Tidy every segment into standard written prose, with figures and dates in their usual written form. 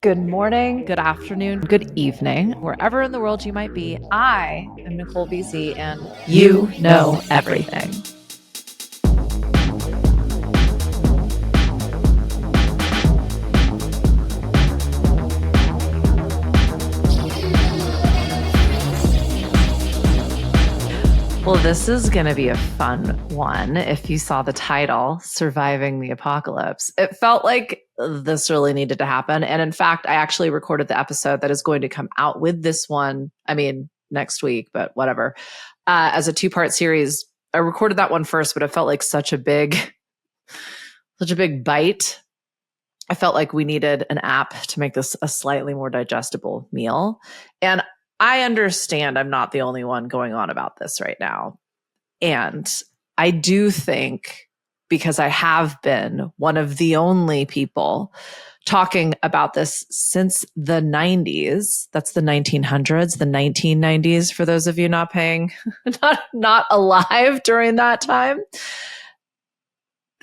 Good morning, good afternoon, good evening, wherever in the world you might be. I am Nicole BC, and you know everything. Well, this is going to be a fun one. If you saw the title, Surviving the Apocalypse, it felt like this really needed to happen. And in fact, I actually recorded the episode that is going to come out with this one. I mean, next week, but whatever. As a 2-part series. I recorded that one first, but it felt like such a big bite. I felt like we needed an app to make this a slightly more digestible meal. And I understand I'm not the only one going on about this right now. And I do think, because I have been one of the only people talking about this since the 90s, that's the 1900s, the 1990s, for those of you not not alive during that time,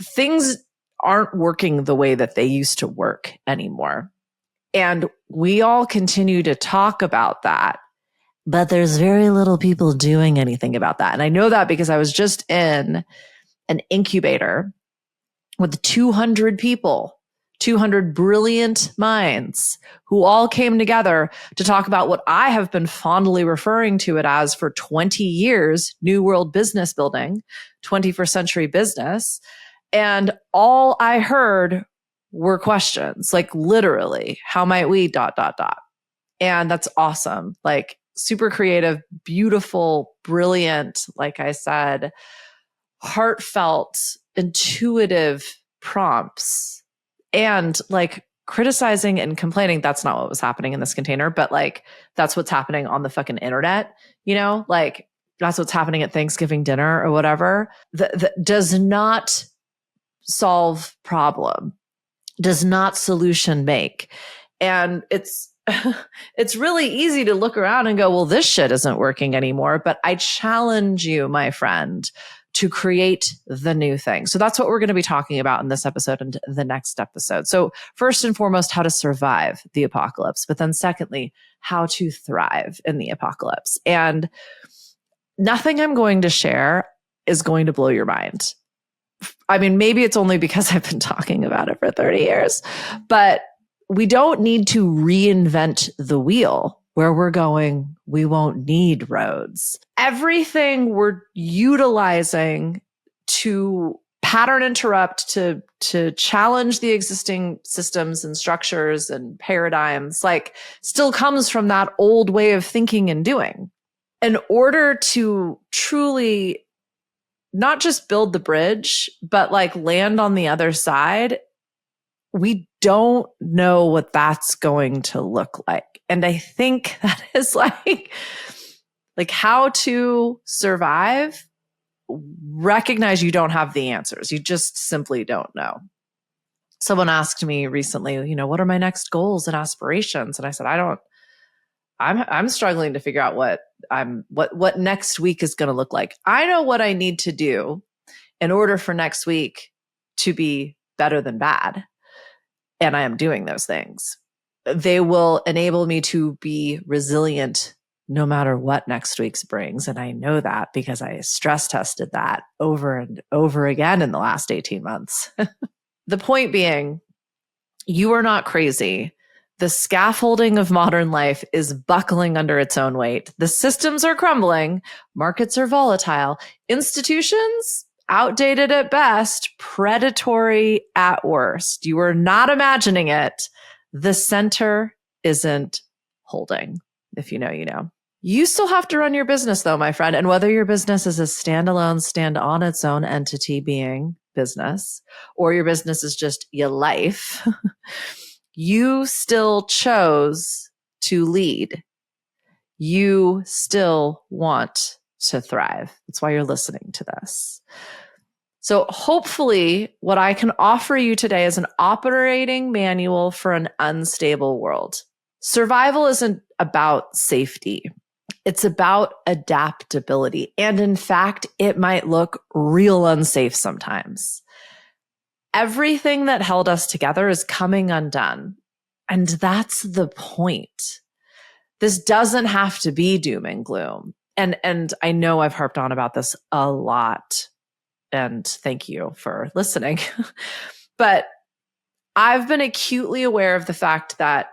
things aren't working the way that they used to work anymore. And we all continue to talk about that, but there's very little people doing anything about that. And I know that because I was just in an incubator with 200 people, 200 brilliant minds who all came together to talk about what I have been fondly referring to it as for 20 years, New World business building, 21st century business. And all I heard were questions, like literally, how might we ... And that's awesome. Like super creative, beautiful, brilliant, like I said, heartfelt, intuitive prompts. And like criticizing and complaining, that's not what was happening in this container, but like that's what's happening on the fucking internet, like that's what's happening at Thanksgiving dinner or whatever. That does not solve problem, does not solution make. And it's really easy to look around and go, well, this shit isn't working anymore. But I challenge you, my friend, to create the new thing. So that's what we're going to be talking about in this episode and the next episode. So first and foremost, how to survive the apocalypse, but then secondly, how to thrive in the apocalypse. And nothing I'm going to share is going to blow your mind. I mean, maybe it's only because I've been talking about it for 30 years, but we don't need to reinvent the wheel. Where we're going, we won't need roads. Everything we're utilizing to pattern interrupt, to challenge the existing systems and structures and paradigms, like still comes from that old way of thinking and doing. In order to truly not just build the bridge, but like land on the other side, we don't know what that's going to look like. And I think that is like how to survive. Recognize you don't have the answers. You just simply don't know. Someone asked me recently, what are my next goals and aspirations? And I said, I'm struggling to figure out what next week is going to look like. I know what I need to do in order for next week to be better than bad. And I am doing those things. They will enable me to be resilient no matter what next week's brings. And I know that because I stress tested that over and over again in the last 18 months. The point being, you are not crazy. The scaffolding of modern life is buckling under its own weight. The systems are crumbling. Markets are volatile. Institutions, outdated at best, predatory at worst. You are not imagining it. The center isn't holding. If you know, you know. You still have to run your business though, my friend. And whether your business is a standalone, stand on its own entity being business, or your business is just your life, you still chose to lead. You still want to thrive. That's why you're listening to this. So hopefully what I can offer you today is an operating manual for an unstable world. Survival isn't about safety. It's about adaptability. And in fact, it might look real unsafe sometimes. Everything that held us together is coming undone. And that's the point. This doesn't have to be doom and gloom. And I know I've harped on about this a lot, and thank you for listening. But I've been acutely aware of the fact that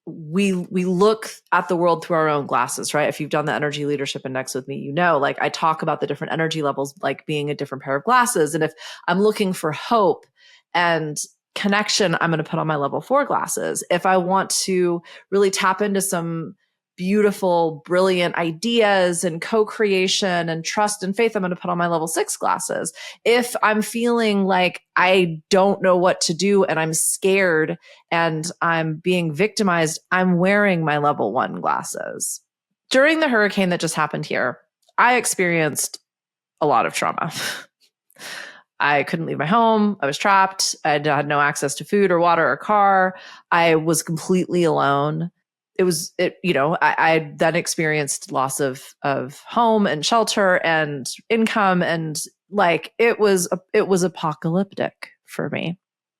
we look at the world through our own glasses, right? If you've done the energy leadership index with me, you know, like I talk about the different energy levels, like being a different pair of glasses. And if I'm looking for hope and connection, I'm going to put on my level 4 glasses. If I want to really tap into some beautiful, brilliant ideas and co-creation and trust and faith, I'm going to put on my level 6 glasses. If I'm feeling like I don't know what to do and I'm scared and I'm being victimized, I'm wearing my level 1 glasses. During the hurricane that just happened here, I experienced a lot of trauma. I couldn't leave my home. I was trapped. I had no access to food or water or car. I was completely alone. I then experienced loss of home and shelter and income, and like it was apocalyptic for me.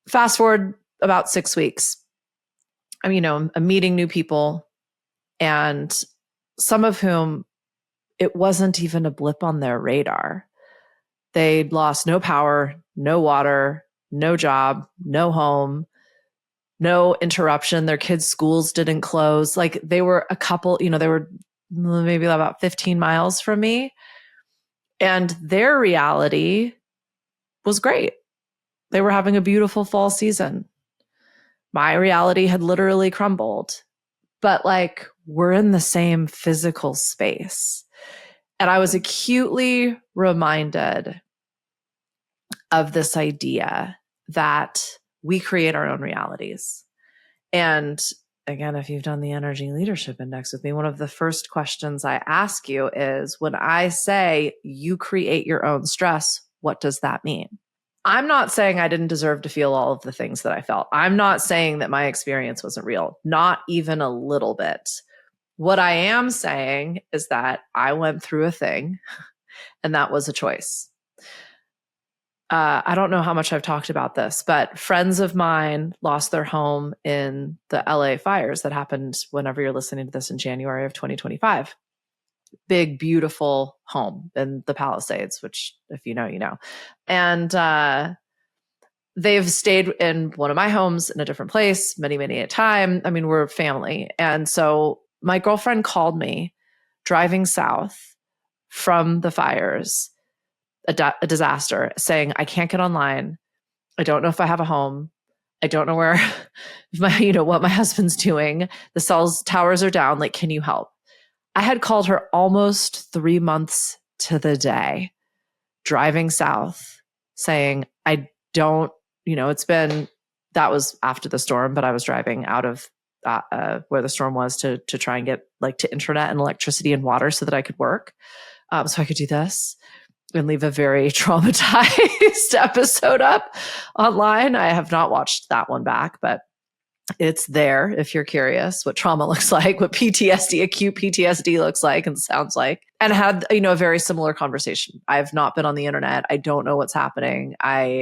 Fast forward about 6 weeks. I'm meeting new people, and some of whom it wasn't even a blip on their radar. They'd lost no power, no water, no job, no home, no interruption. Their kids' schools didn't close. Like they were a couple, they were maybe about 15 miles from me. And their reality was great. They were having a beautiful fall season. My reality had literally crumbled. But like we're in the same physical space. And I was acutely reminded of this idea that we create our own realities. And again, if you've done the energy leadership index with me, one of the first questions I ask you is, when I say you create your own stress, what does that mean? I'm not saying I didn't deserve to feel all of the things that I felt. I'm not saying that my experience wasn't real, not even a little bit. What I am saying is that I went through a thing, and that was a choice. I don't know how much I've talked about this, but friends of mine lost their home in the LA fires that happened whenever you're listening to this in January of 2025. Big, beautiful home in the Palisades, which if you know, you know. And they've stayed in one of my homes in a different place many, many a time. I mean, we're family. And so my girlfriend called me driving south from the fires, a disaster, saying, I can't get online. I don't know if I have a home. I don't know where what my husband's doing. The cells towers are down. Like, can you help? I had called her almost 3 months to the day, driving south, saying, I don't, that was after the storm, but I was driving out of where the storm was to try and get like to internet and electricity and water so that I could work. So I could do this and leave a very traumatized episode up online. I have not watched that one back, but it's there if you're curious what trauma looks like, what PTSD, acute PTSD looks like and sounds like. And had, a very similar conversation. I've not been on the internet. I don't know what's happening. I've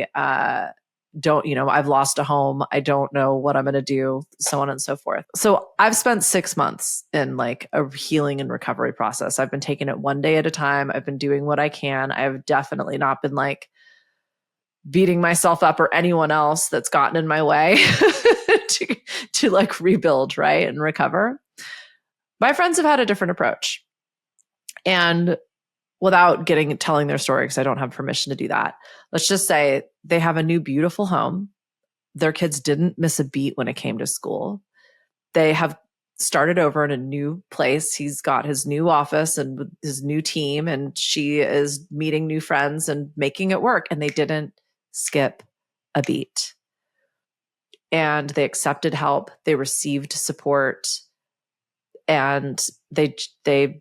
lost a home. I don't know what I'm going to do, so on and so forth. So I've spent 6 months in like a healing and recovery process. I've been taking it one day at a time. I've been doing what I can. I've definitely not been like beating myself up or anyone else that's gotten in my way to like rebuild, right, and recover. My friends have had a different approach. And without telling their story, because I don't have permission to do that, let's just say they have a new beautiful home. Their kids didn't miss a beat when it came to school. They have started over in a new place. He's got his new office and his new team, and she is meeting new friends and making it work. And they didn't skip a beat. And they accepted help. They received support, and they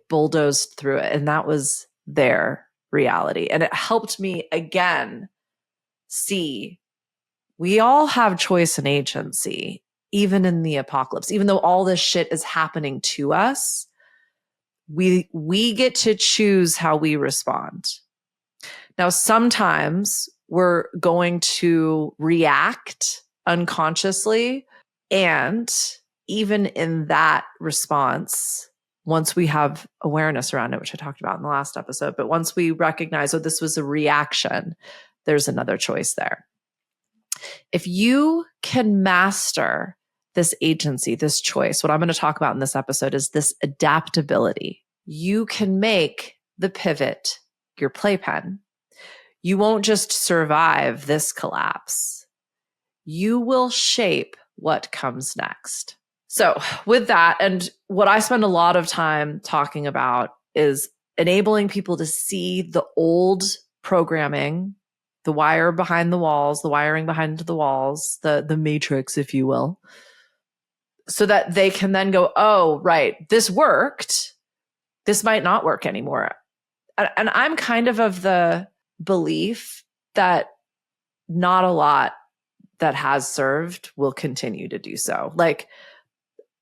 bulldozed through it. And that was their reality. And it helped me again see we all have choice and agency, even in the apocalypse. Even though all this shit is happening to us, we get to choose how we respond. Now, sometimes we're going to react unconsciously. And even in that response, once we have awareness around it, which I talked about in the last episode, but once we recognize, oh, this was a reaction, there's another choice there. If you can master this agency, this choice, what I'm going to talk about in this episode is this adaptability. You can make the pivot your playpen. You won't just survive this collapse. You will shape what comes next. So with that, and what I spend a lot of time talking about is enabling people to see the old programming, the wire behind the walls, the wiring behind the walls, the matrix, if you will, so that they can then go, oh, right, this worked. This might not work anymore. And I'm kind of the belief that not a lot that has served will continue to do so. Like,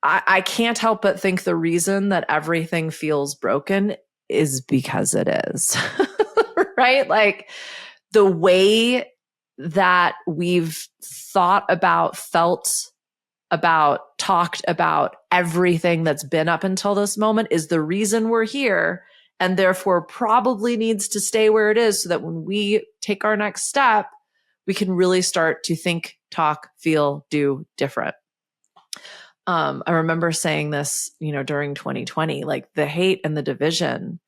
I can't help but think the reason that everything feels broken is because it is, right? Like the way that we've thought about, felt about, talked about everything that's been up until this moment is the reason we're here, and therefore probably needs to stay where it is so that when we take our next step, we can really start to think, talk, feel, do different. I remember saying this, during 2020, like the hate and the division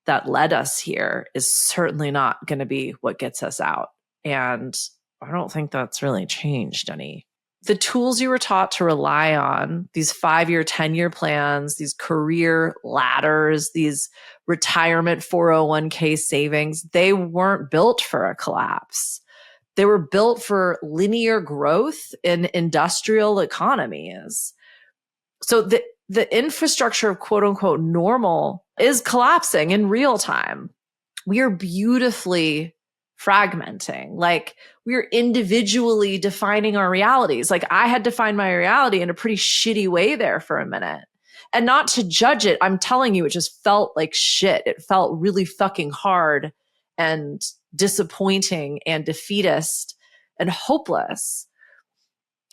that led us here is certainly not going to be what gets us out. And I don't think that's really changed any. The tools you were taught to rely on, these 5-year, 10-year plans, these career ladders, these retirement 401k savings, they weren't built for a collapse. They were built for linear growth in industrial economies. So the infrastructure of quote unquote normal is collapsing in real time. We are beautifully fragmenting. Like we are individually defining our realities. Like I had defined my reality in a pretty shitty way there for a minute. And not to judge it, I'm telling you, it just felt like shit. It felt really fucking hard and disappointing and defeatist and hopeless.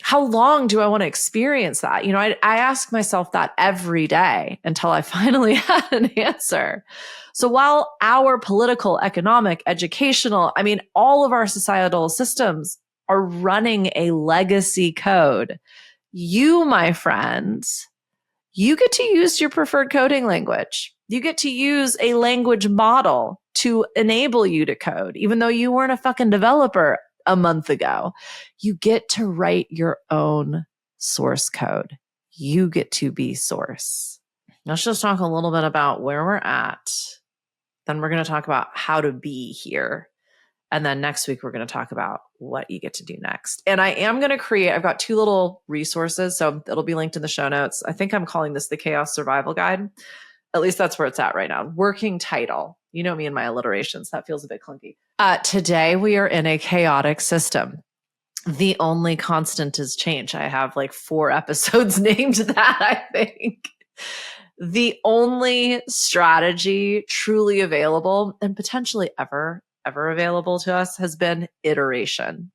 How long do I want to experience that? I ask myself that every day until I finally had an answer. So while our political, economic, educational, all of our societal systems are running a legacy code, you, my friends, you get to use your preferred coding language. You get to use a language model to enable you to code, even though you weren't a fucking developer a month ago. You get to write your own source code. You get to be source. Let's just talk a little bit about where we're at. Then we're going to talk about how to be here. And then next week, we're going to talk about what you get to do next. And I am going to I've got 2 little resources. So it'll be linked in the show notes. I think I'm calling this the Chaos Survival Guide. At least that's where it's at right now. Working title. You know me and my alliterations. That feels a bit clunky. Today, we are in a chaotic system. The only constant is change. I have like 4 episodes named that, I think. The only strategy truly available and potentially ever available to us has been iteration.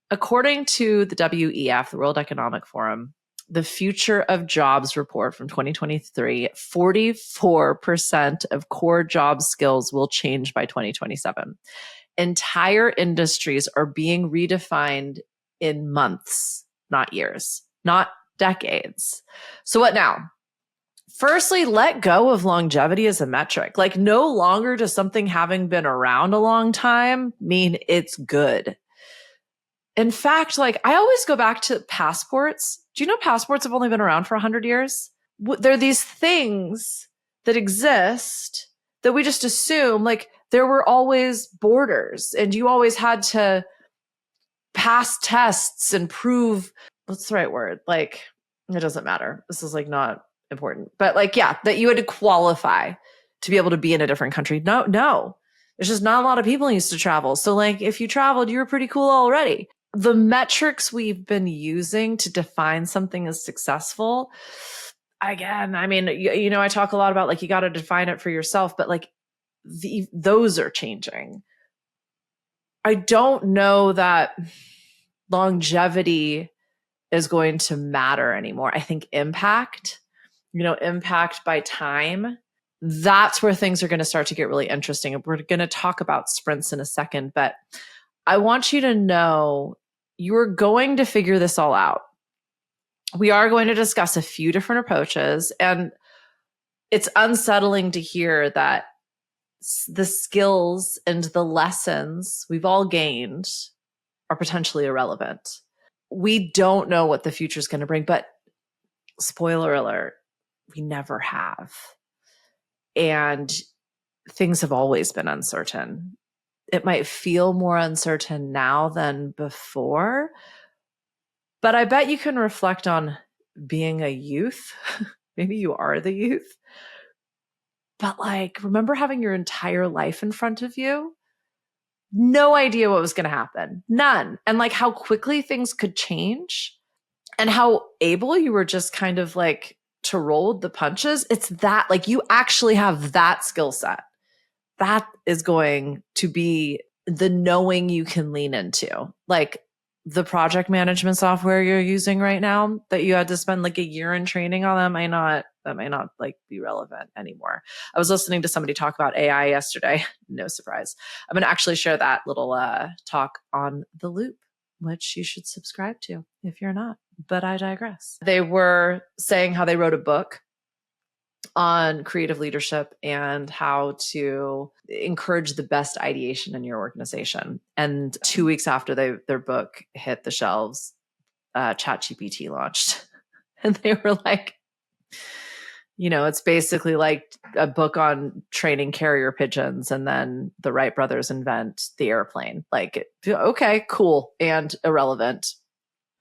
According to the WEF, the World Economic Forum, the Future of Jobs report from 2023, 44% of core job skills will change by 2027. Entire industries are being redefined in months, not years, not decades. So what now? Firstly, let go of longevity as a metric. Like no longer does something having been around a long time mean it's good. In fact, like I always go back to passports. Do you know passports have only been around for 100 years? They're these things that exist that we just assume like there were always borders and you always had to pass tests and prove, what's the right word? Like, it doesn't matter. This is like not important, but like, yeah, that you had to qualify to be able to be in a different country. No, there's just not a lot of people used to travel. So like, if you traveled, you were pretty cool already. The metrics we've been using to define something as successful, again, I talk a lot about like, you got to define it for yourself, but like those are changing. I don't know that longevity is going to matter anymore. I think impact by time, that's where things are going to start to get really interesting. And we're going to talk about sprints in a second, but I want you to know you're going to figure this all out. We are going to discuss a few different approaches, and it's unsettling to hear that the skills and the lessons we've all gained are potentially irrelevant. We don't know what the future is going to bring, but spoiler alert, we never have. And things have always been uncertain. It might feel more uncertain now than before, but I bet you can reflect on being a youth. Maybe you are the youth. But remember having your entire life in front of you? No idea what was going to happen. None. And how quickly things could change and how able you were just kind of to roll with the punches. It's that you actually have that skill set. That is going to be the knowing you can lean into. The project management software you're using right now that you had to spend a year in training on, that might not be relevant anymore. I was listening to somebody talk about AI yesterday. No surprise. I'm going to actually share that little talk on The Loop, which you should subscribe to if you're not, but I digress. They were saying how they wrote a book on creative leadership and how to encourage the best ideation in your organization. And 2 weeks after their book hit the shelves, ChatGPT launched. And they were it's basically a book on training carrier pigeons, and then the Wright brothers invent the airplane. Okay, cool, and irrelevant.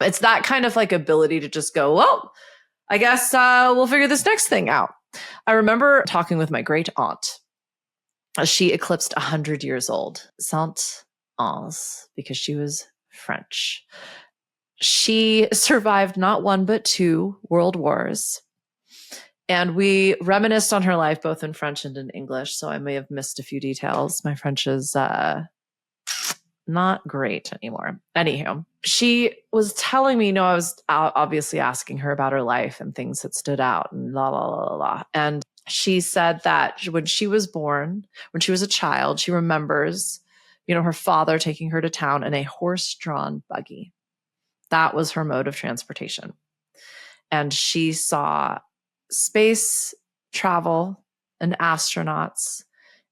It's that kind of ability to just go, well, I guess we'll figure this next thing out. I remember talking with my great aunt. She eclipsed 100 years old. Saint Ange, because she was French. She survived not one, but 2 world wars. And we reminisced on her life, both in French and in English. So I may have missed a few details. My French is not great anymore. Anywho, she was telling me, I was obviously asking her about her life and things that stood out and la, la, la, la, la. And she said that when she was born, when she was a child, she remembers, her father taking her to town in a horse-drawn buggy. That was her mode of transportation. And she saw space travel and astronauts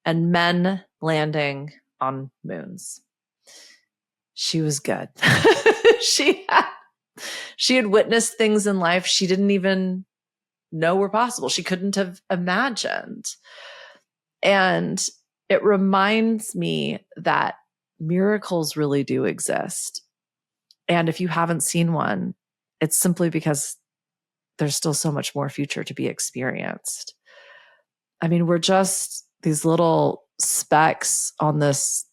and men landing on moons. She was good. She had witnessed things in life she didn't even know were possible. She couldn't have imagined. And it reminds me that miracles really do exist. And if you haven't seen one, it's simply because there's still so much more future to be experienced. I mean, we're just these little specks on this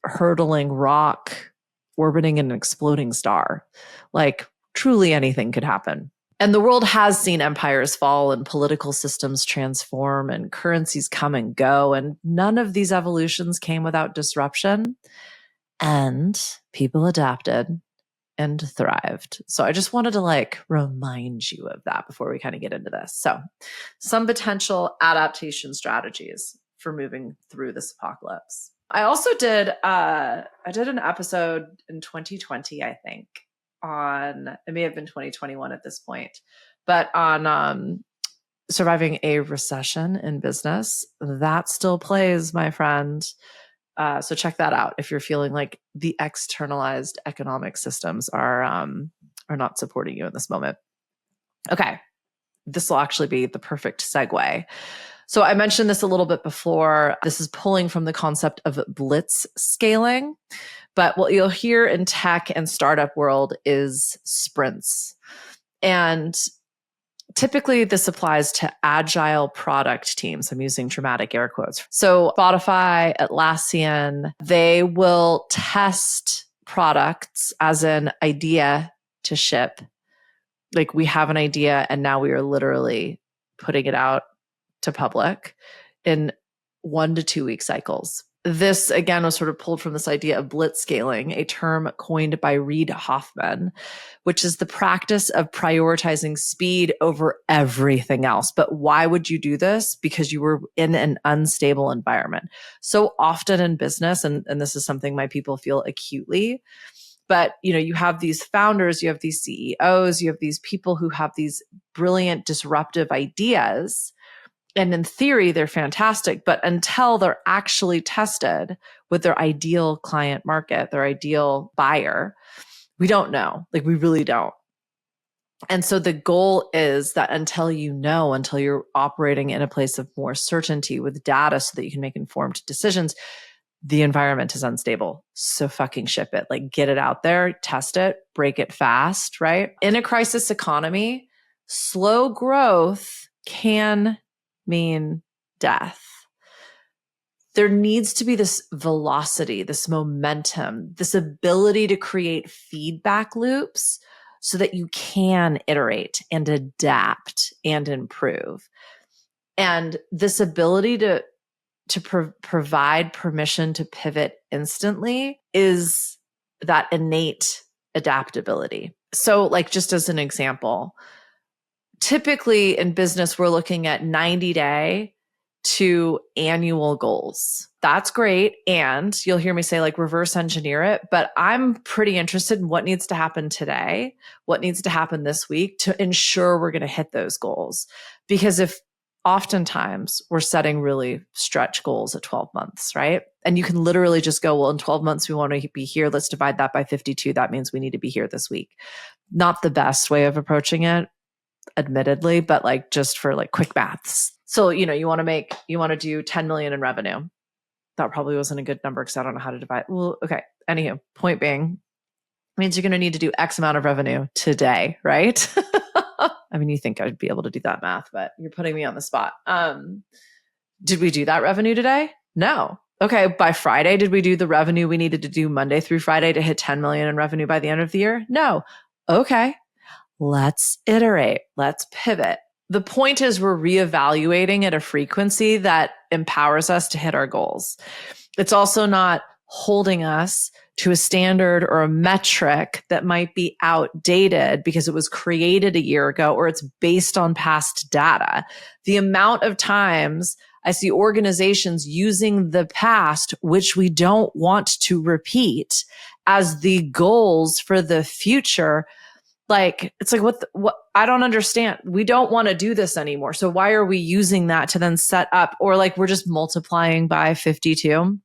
hurtling rock orbiting an exploding star. Truly anything could happen. And the world has seen empires fall and political systems transform and currencies come and go. And none of these evolutions came without disruption. And people adapted and thrived. So I just wanted to remind you of that before we kind of get into this. So some potential adaptation strategies for moving through this apocalypse. I also did an episode in 2020, I think, it may have been 2021 at this point, but on surviving a recession in business. That still plays, my friend. So check that out if you're feeling like the externalized economic systems are not supporting you in this moment. Okay, this will actually be the perfect segue. So I mentioned this a little bit before. This is pulling from the concept of blitz scaling. But what you'll hear in tech and startup world is sprints. And typically this applies to agile product teams. I'm using dramatic air quotes. So Spotify, Atlassian, they will test products as an idea to ship. We have an idea and now we are literally putting it out to public in 1 to 2 week cycles. This, again, was sort of pulled from this idea of blitzscaling, a term coined by Reid Hoffman, which is the practice of prioritizing speed over everything else. But why would you do this? Because you were in an unstable environment. So often in business, and this is something my people feel acutely, but you have these founders, you have these CEOs, you have these people who have these brilliant disruptive ideas. And in theory, they're fantastic, but until they're actually tested with their ideal client market, their ideal buyer, we don't know. Like, we really don't. And so the goal is that until you're operating in a place of more certainty with data so that you can make informed decisions, the environment is unstable. So fucking ship it. Like, get it out there, test it, break it fast, right? In a crisis economy, slow growth can mean death. There needs to be this velocity, this momentum, this ability to create feedback loops so that you can iterate and adapt and improve. And this ability to provide permission to pivot instantly is that innate adaptability. So, like, just as an example, typically in business, we're looking at 90-day to annual goals. That's great. And you'll hear me say, like, reverse engineer it, but I'm pretty interested in what needs to happen today, what needs to happen this week to ensure we're going to hit those goals. Because if oftentimes we're setting really stretch goals at 12 months, right? And you can literally just go, well, in 12 months, we want to be here. Let's divide that by 52. That means we need to be here this week. Not the best way of approaching it, admittedly, but like, just for like quick maths. So, you want to do 10 million in revenue. That probably wasn't a good number because I don't know how to divide. Well, okay. Anywho, point being, means you're going to need to do X amount of revenue today, right? I mean, you think I'd be able to do that math, but you're putting me on the spot. Did we do that revenue today? No. Okay. By Friday, did we do the revenue we needed to do Monday through Friday to hit 10 million in revenue by the end of the year? No. Okay. Let's iterate. Let's pivot. The point is, we're reevaluating at a frequency that empowers us to hit our goals. It's also not holding us to a standard or a metric that might be outdated because it was created a year ago or it's based on past data. The amount of times I see organizations using the past, which we don't want to repeat, as the goals for the future. Like, it's like, what I don't understand. We don't want to do this anymore. So why are we using that to then set up, or like we're just multiplying by 52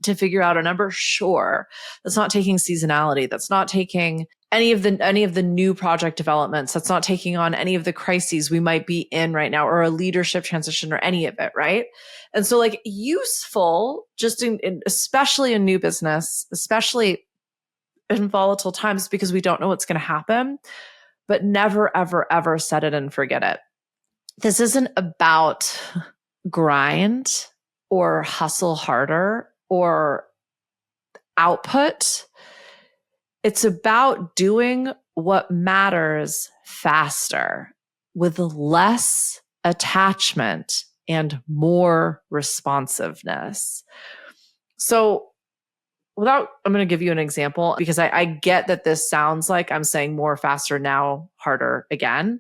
to figure out a number? Sure. That's not taking seasonality. That's not taking any of the new project developments. That's not taking on any of the crises we might be in right now, or a leadership transition, or any of it. Right. And so, like, useful just especially in new business, especially in volatile times, because we don't know what's going to happen, but never, ever, ever set it and forget it. This isn't about grind or hustle harder or output. It's about doing what matters faster with less attachment and more responsiveness. So I'm going to give you an example, because I get that this sounds like I'm saying more, faster, now, harder again,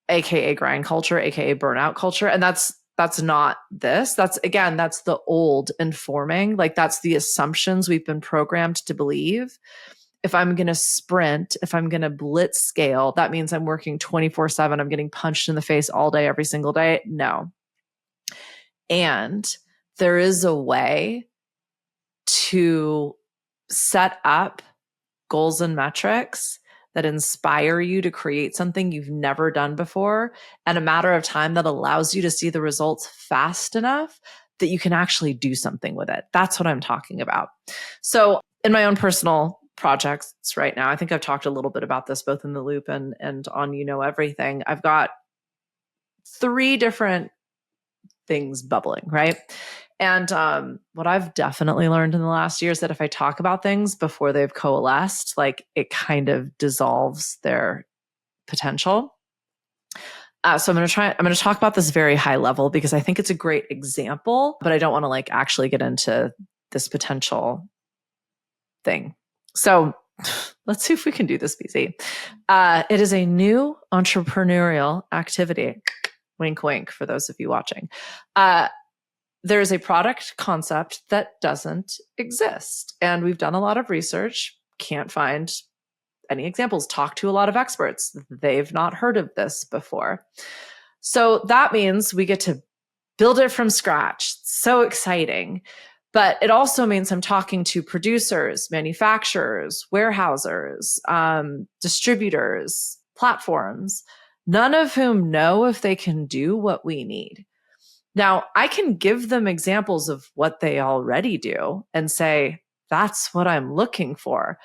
AKA grind culture, AKA burnout culture. And that's not this. That's the old informing. Like, that's the assumptions we've been programmed to believe. If I'm going to sprint, if I'm going to blitz scale, that means I'm working 24/7. I'm getting punched in the face all day, every single day. No. And there is a way to set up goals and metrics that inspire you to create something you've never done before, and a matter of time that allows you to see the results fast enough that you can actually do something with it. That's what I'm talking about. So in my own personal projects right now, I think I've talked a little bit about this both in the loop and on Everything. I've got 3 different things bubbling, right? And what I've definitely learned in the last year is that if I talk about things before they've coalesced, like, it kind of dissolves their potential. So I'm going to talk about this very high level because I think it's a great example, but I don't want to like actually get into this potential thing. So let's see if we can do this, BZ. It is a new entrepreneurial activity. Wink, wink for those of you watching. There is a product concept that doesn't exist. And we've done a lot of research, can't find any examples, talk to a lot of experts. They've not heard of this before. So that means we get to build it from scratch. It's so exciting. But it also means I'm talking to producers, manufacturers, warehousers, distributors, platforms, none of whom know if they can do what we need. Now, I can give them examples of what they already do and say, that's what I'm looking for.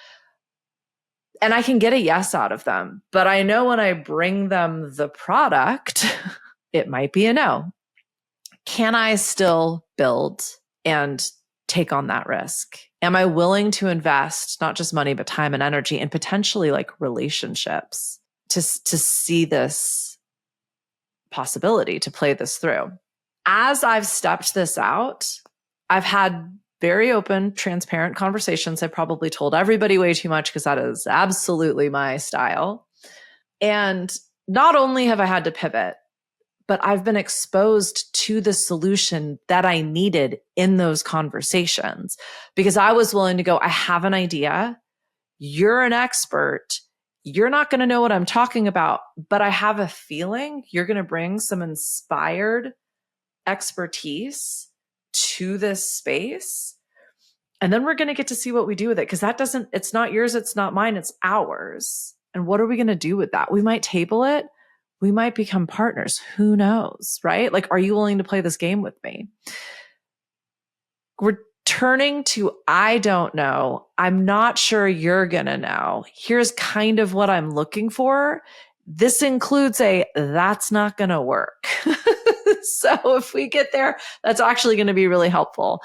And I can get a yes out of them. But I know when I bring them the product, it might be a no. Can I still build and take on that risk? Am I willing to invest not just money, but time and energy and potentially like relationships to see this possibility, to play this through? As I've stepped this out, I've had very open, transparent conversations. I probably told everybody way too much because that is absolutely my style. And not only have I had to pivot, but I've been exposed to the solution that I needed in those conversations because I was willing to go, I have an idea. You're an expert. You're not going to know what I'm talking about, but I have a feeling you're going to bring some inspired expertise to this space. And then we're going to get to see what we do with it. Because it's not yours, it's not mine, it's ours. And what are we going to do with that? We might table it. We might become partners. Who knows, right? Like, are you willing to play this game with me? Returning to, I don't know. I'm not sure you're going to know. Here's kind of what I'm looking for. This includes that's not going to work. So if we get there, that's actually going to be really helpful.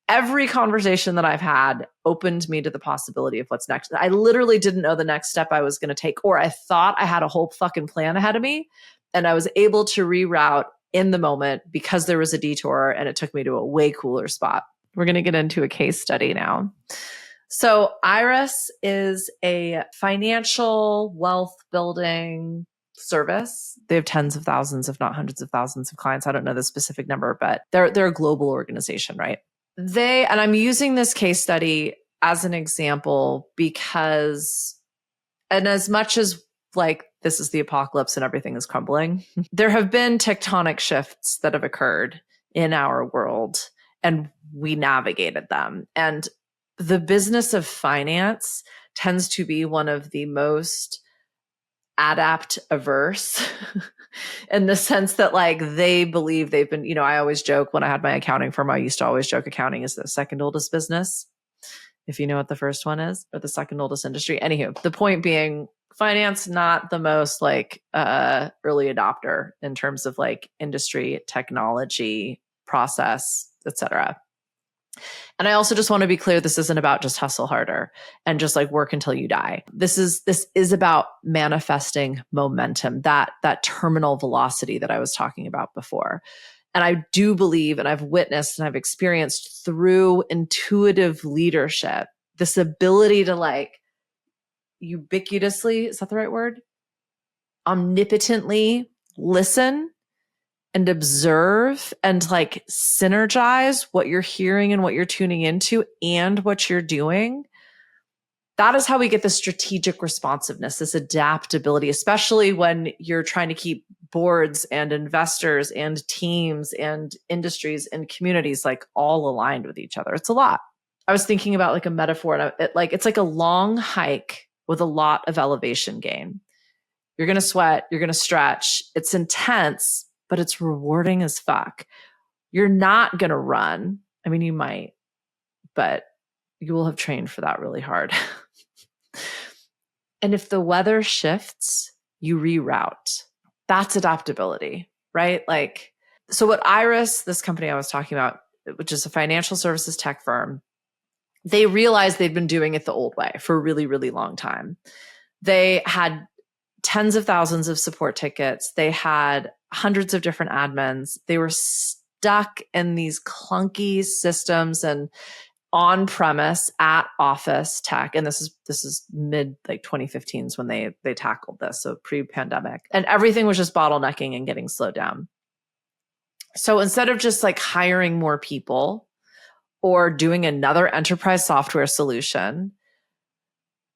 Every conversation that I've had opened me to the possibility of what's next. I literally didn't know the next step I was going to take, or I thought I had a whole fucking plan ahead of me. And I was able to reroute in the moment because there was a detour and it took me to a way cooler spot. We're going to get into a case study now. So Iris is a financial wealth building service. They have tens of thousands, if not hundreds of thousands of clients. I don't know the specific number, but they're a global organization, right? And I'm using this case study as an example because, and as much as like this is the apocalypse and everything is crumbling, there have been tectonic shifts that have occurred in our world and we navigated them. And the business of finance tends to be one of the most adapt averse in the sense that like they believe they've been, I always joke when I had my accounting firm, I used to always joke accounting is the second oldest business, if you know what the first one is, or the second oldest industry. Anywho, the point being finance, not the most like early adopter in terms of like industry, technology, process, etc. And I also just want to be clear, this isn't about just hustle harder and just like work until you die. This is about manifesting momentum, that terminal velocity that I was talking about before. And I do believe, and I've witnessed and I've experienced through intuitive leadership, this ability to like ubiquitously, is that the right word? Omnipotently listen and observe and like synergize what you're hearing and what you're tuning into and what you're doing. That is how we get the strategic responsiveness, this adaptability, especially when you're trying to keep boards and investors and teams and industries and communities like all aligned with each other. It's a lot. I was thinking about like a metaphor, and it's like a long hike with a lot of elevation gain. You're going to sweat, you're going to stretch. It's intense, but it's rewarding as fuck. You're not going to run. I mean, you might, but you will have trained for that really hard. And if the weather shifts, you reroute. That's adaptability, right? Like, so what Iris, this company I was talking about, which is a financial services tech firm, they realized they'd been doing it the old way for a really, really long time. They had tens of thousands of support tickets. They had hundreds of different admins. They were stuck in these clunky systems and on-premise at office tech. And this is mid like 2015s when they tackled this. So pre-pandemic. And everything was just bottlenecking and getting slowed down. So instead of just like hiring more people or doing another enterprise software solution,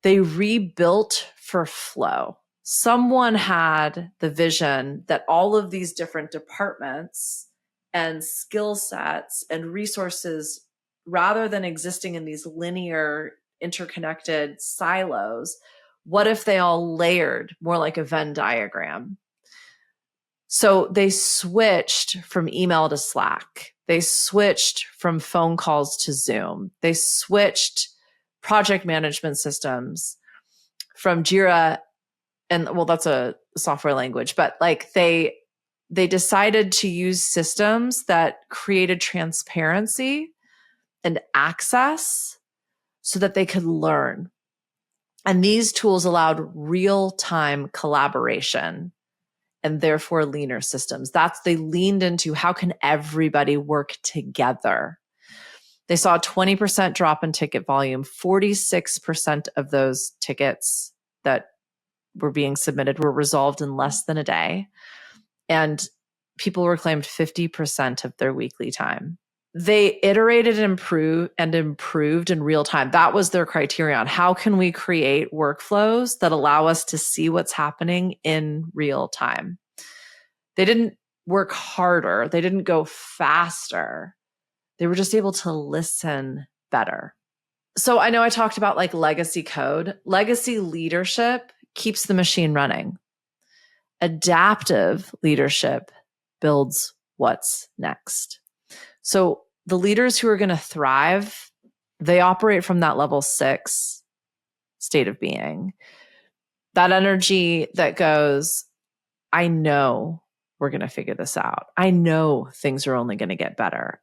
they rebuilt for flow. Someone had the vision that all of these different departments and skill sets and resources, rather than existing in these linear, interconnected silos, what if they all layered more like a Venn diagram? So they switched from email to Slack. They switched from phone calls to Zoom. They switched project management systems from Jira, and well, that's a software language, but like they decided to use systems that created transparency and access so that they could learn. And these tools allowed real-time collaboration and therefore leaner systems. They leaned into how can everybody work together. They saw a 20% drop in ticket volume. 46% of those tickets that were being submitted were resolved in less than a day. And people reclaimed 50% of their weekly time. They iterated and improved in real time. That was their criterion. How can we create workflows that allow us to see what's happening in real time? They didn't work harder. They didn't go faster. They were just able to listen better. So I know I talked about like legacy code. Legacy leadership keeps the machine running. Adaptive leadership builds what's next. So the leaders who are going to thrive, they operate from that level 6 state of being. That energy that goes, I know we're going to figure this out. I know things are only going to get better.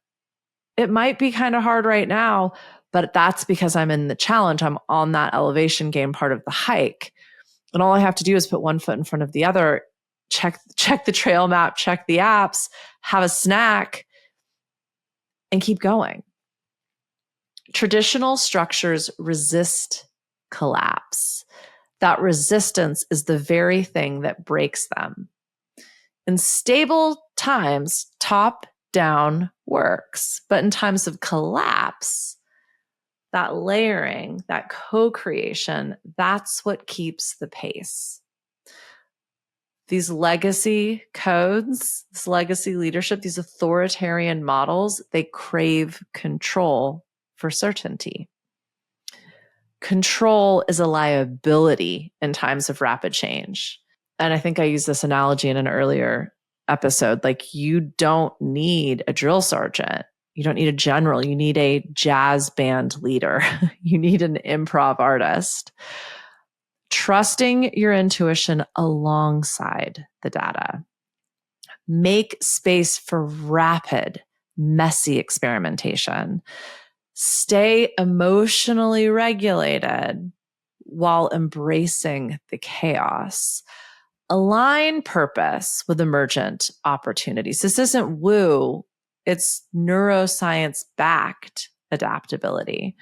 It might be kind of hard right now, but that's because I'm in the challenge. I'm on that elevation game part of the hike. And all I have to do is put one foot in front of the other, check the trail map, check the apps, have a snack, and keep going. Traditional structures resist collapse. That resistance is the very thing that breaks them. In stable times, top-down works. But in times of collapse, that layering, that co-creation, that's what keeps the pace. These legacy codes, this legacy leadership, these authoritarian models, they crave control for certainty. Control is a liability in times of rapid change. And I think I used this analogy in an earlier episode. Like, you don't need a drill sergeant. You don't need a general. You need a jazz band leader. You need an improv artist. Trusting your intuition alongside the data. Make space for rapid, messy experimentation. Stay emotionally regulated while embracing the chaos. Align purpose with emergent opportunities. This isn't woo, it's neuroscience-backed adaptability.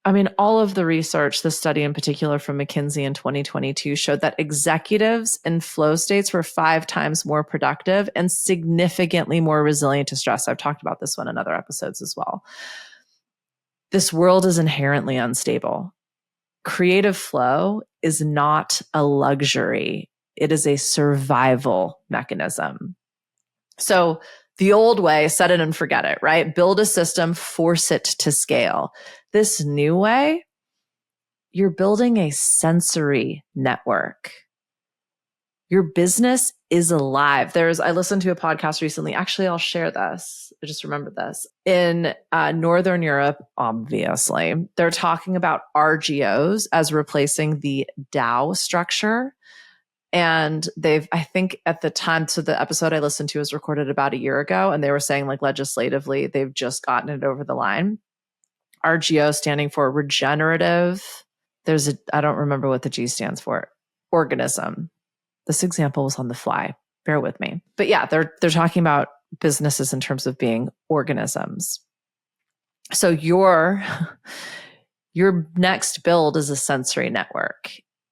I mean, all of the research, the study in particular from McKinsey in 2022 showed that executives in flow states were 5 times more productive and significantly more resilient to stress. I've talked about this one in other episodes as well. This world is inherently unstable. Creative flow is not a luxury. It is a survival mechanism. So the old way, set it and forget it, right? Build a system, force it to scale. This new way, you're building a sensory network. Your business is alive. I listened to a podcast recently. Actually, I'll share this. I just remembered this. In Northern Europe, obviously, they're talking about RGOs as replacing the DAO structure. And I think at the time, so the episode I listened to was recorded about a year ago, and they were saying like legislatively, they've just gotten it over the line. RGO standing for regenerative. I don't remember what the G stands for, organism. This example was on the fly. Bear with me. But yeah, they're talking about businesses in terms of being organisms. So your next build is a sensory network.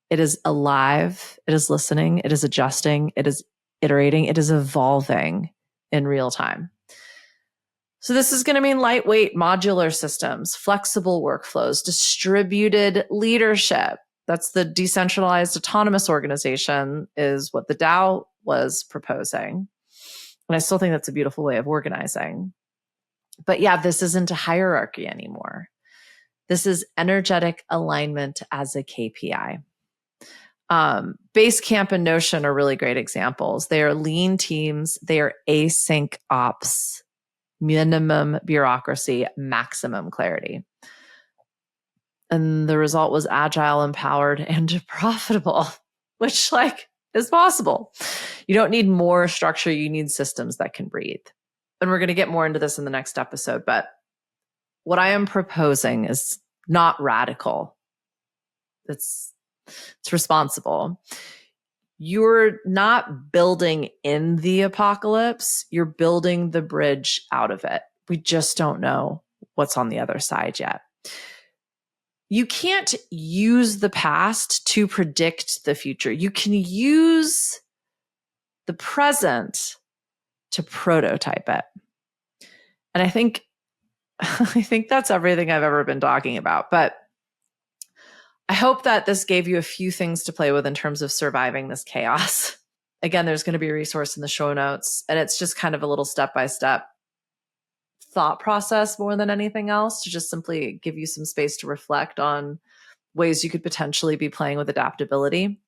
It is alive, it is listening, it is adjusting, it is iterating, it is evolving in real time. So this is going to mean lightweight modular systems, flexible workflows, distributed leadership. That's the decentralized autonomous organization is what the DAO was proposing. And I still think that's a beautiful way of organizing. But yeah, this isn't a hierarchy anymore. This is energetic alignment as a KPI. Basecamp and Notion are really great examples. They are lean teams. They are async ops, minimum bureaucracy, maximum clarity. And the result was agile, empowered, and profitable, which is possible. You don't need more structure. You need systems that can breathe. And we're going to get more into this in the next episode. But what I am proposing is not radical. It's responsible. You're not building in the apocalypse. You're building the bridge out of it. We just don't know what's on the other side yet. You can't use the past to predict the future. You can use the present to prototype it. And I think that's everything I've ever been talking about. But I hope that this gave you a few things to play with in terms of surviving this chaos. Again, there's going to be a resource in the show notes, and it's just kind of a little step-by-step thought process more than anything else to just simply give you some space to reflect on ways you could potentially be playing with adaptability.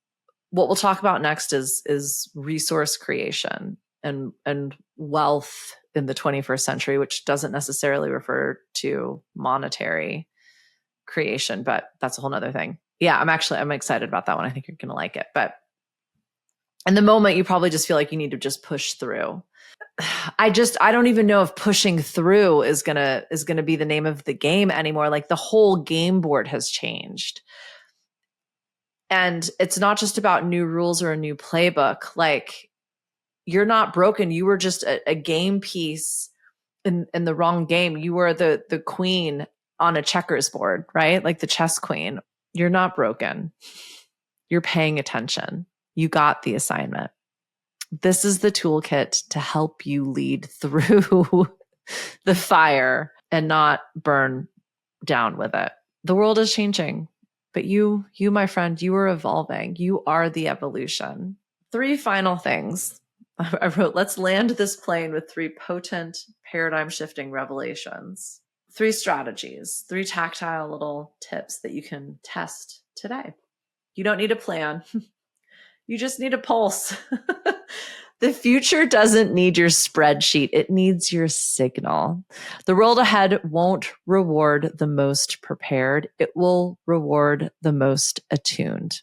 What we'll talk about next is resource creation and wealth in the 21st century, which doesn't necessarily refer to monetary creation, but that's a whole nother thing. Yeah, I'm excited about that one. I think you're going to like it. But in the moment, you probably just feel like you need to just push through. I don't even know if pushing through is going to be the name of the game anymore. Like the whole game board has changed. And it's not just about new rules or a new playbook. Like you're not broken. You were just a game piece in the wrong game. You were the queen on a checkers board, right? Like the chess queen. You're not broken. You're paying attention. You got the assignment. This is the toolkit to help you lead through the fire and not burn down with it. The world is changing, but you, my friend, you are evolving. You are the evolution. 3 final things. I wrote, let's land this plane with 3 potent paradigm shifting revelations. 3 strategies, 3 tactile little tips that you can test today. You don't need a plan. You just need a pulse. The future doesn't need your spreadsheet. It needs your signal. The world ahead won't reward the most prepared. It will reward the most attuned.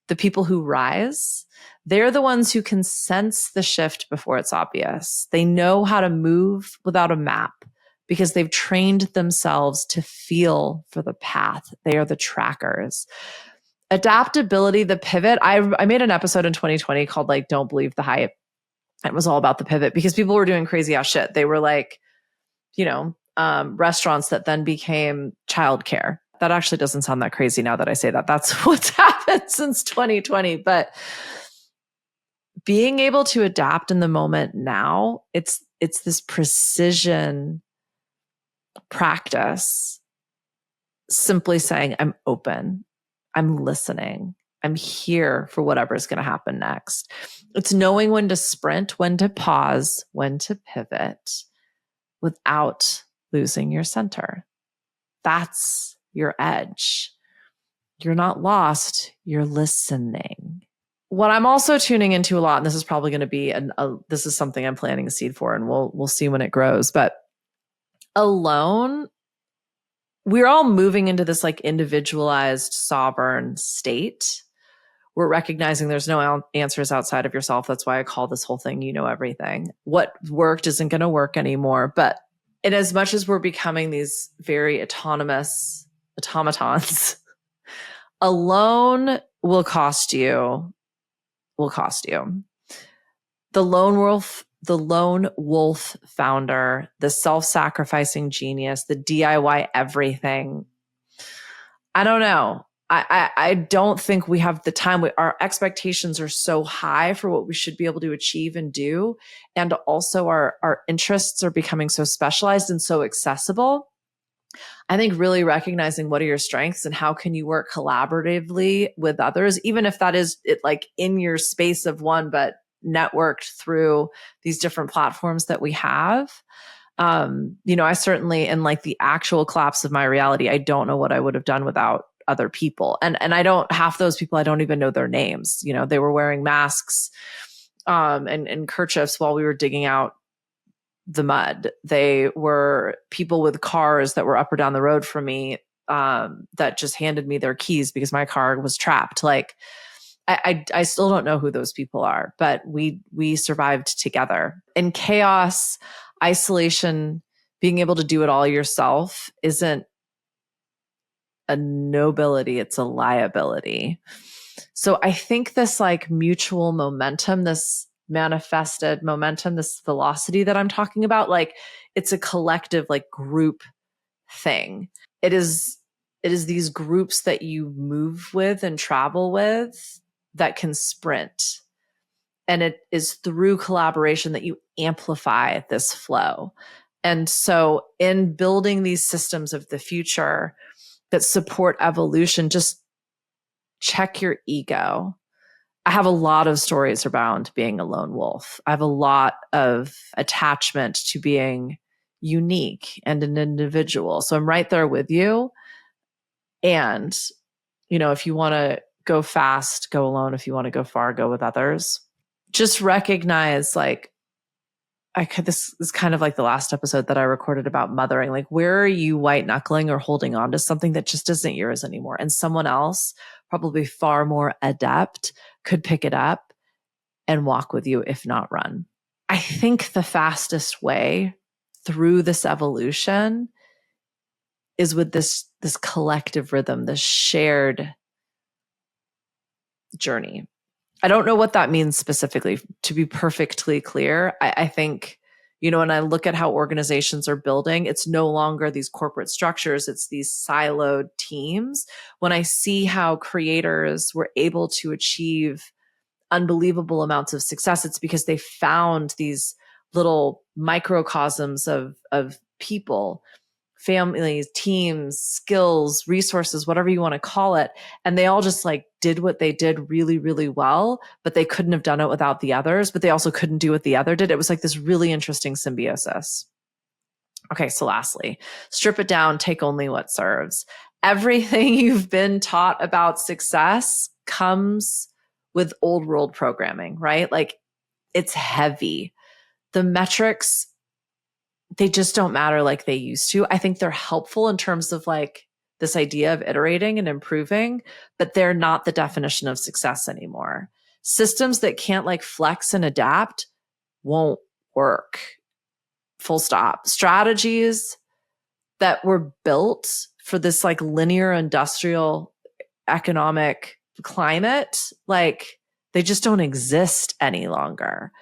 The people who rise, they're the ones who can sense the shift before it's obvious. They know how to move without a map because they've trained themselves to feel for the path. They are the trackers. Adaptability, the pivot. I made an episode in 2020 called Don't Believe the Hype. It was all about the pivot because people were doing crazy ass shit. They were restaurants that then became childcare. That actually doesn't sound that crazy now that I say that. That's what's happened since 2020. But being able to adapt in the moment now, it's this precision practice. Simply saying, I'm open. I'm listening. I'm here for whatever's going to happen next. It's knowing when to sprint, when to pause, when to pivot without losing your center. That's your edge. You're not lost. You're listening. What I'm also tuning into a lot, and this is probably going to be this is something I'm planting a seed for, and we'll see when it grows. But alone, we're all moving into this individualized sovereign state. We're recognizing there's no answers outside of yourself. That's why I call this whole thing, you know everything. What worked isn't going to work anymore. But in as much as we're becoming these very autonomous automatons, alone will cost you will cost you. The lone wolf founder, the self-sacrificing genius, the DIY everything. I don't know. I don't think we have the time. Our expectations are so high for what we should be able to achieve and do. And also our interests are becoming so specialized and so accessible. I think really recognizing what are your strengths and how can you work collaboratively with others, even if that is it like in your space of one, but networked through these different platforms that we have. I certainly, in like the actual collapse of my reality, I don't know what I would have done without other people. And I don't, half those people, I don't even know their names. They were wearing masks, and kerchiefs while we were digging out the mud. They were people with cars that were up or down the road from me, that just handed me their keys because my car was trapped. Like, I still don't know who those people are, but we survived together. In chaos, isolation, being able to do it all yourself isn't a nobility, it's a liability. So I think this like mutual momentum, this manifested momentum, this velocity that I'm talking about, like it's a collective, like group thing. It is these groups that you move with and travel with that can sprint. And it is through collaboration that you amplify this flow. And so in building these systems of the future that support evolution, just check your ego. I have a lot of stories around being a lone wolf. I have a lot of attachment to being unique and an individual. So I'm right there with you. And, if you want to go fast, go alone. If you want to go far, go with others. Just recognize this is kind of like the last episode that I recorded about mothering. Like, where are you white knuckling or holding on to something that just isn't yours anymore? And someone else, probably far more adept, could pick it up and walk with you, if not run. I think the fastest way through this evolution is with this collective rhythm, this shared journey. I don't know what that means specifically, to be perfectly clear. I think, when I look at how organizations are building, it's no longer these corporate structures, it's these siloed teams. When I see how creators were able to achieve unbelievable amounts of success, it's because they found these little microcosms of people, families, teams, skills, resources, whatever you want to call it. And they all just like did what they did really, really well, but they couldn't have done it without the others, but they also couldn't do what the other did. It was like this really interesting symbiosis. Okay, so lastly, strip it down, take only what serves. Everything you've been taught about success comes with old world programming, right? Like it's heavy. The metrics, they just don't matter like they used to. I think they're helpful in terms of like this idea of iterating and improving, but they're not the definition of success anymore. Systems that can't like flex and adapt won't work. Full stop. Strategies that were built for this like linear industrial economic climate, like they just don't exist any longer.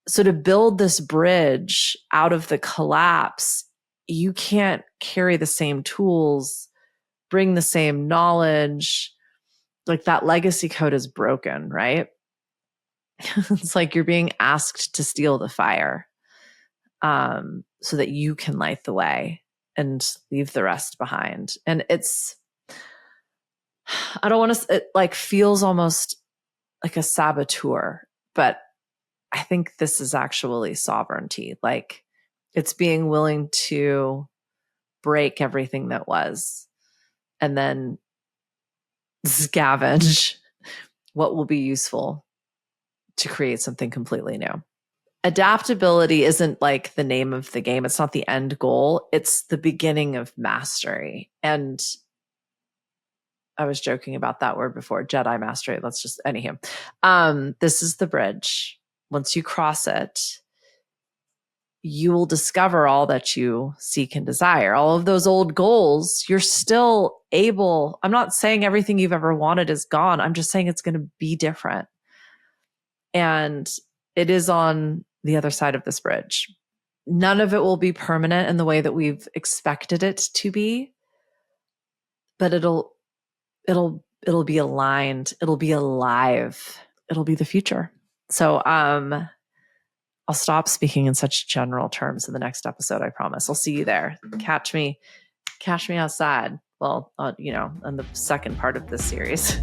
So to build this bridge out of the collapse, you can't carry the same tools, bring the same knowledge. Like that legacy code is broken, right? It's like you're being asked to steal the fire, so that you can light the way and leave the rest behind. And I don't want to, it like feels almost like a saboteur, but I think this is actually sovereignty. Like it's being willing to break everything that was and then scavenge what will be useful to create something completely new. Adaptability isn't like the name of the game. It's not the end goal. It's the beginning of mastery. And I was joking about that word before, Jedi mastery. Let's just, anywho. This is the bridge. Once you cross it, you will discover all that you seek and desire. All of those old goals, you're still able. I'm not saying everything you've ever wanted is gone. I'm just saying it's going to be different. And it is on the other side of this bridge. None of it will be permanent in the way that we've expected it to be, but it'll be aligned. It'll be alive. It'll be the future. So, I'll stop speaking in such general terms in the next episode. I promise. I'll see you there. Catch me outside. Well, in the second part of this series.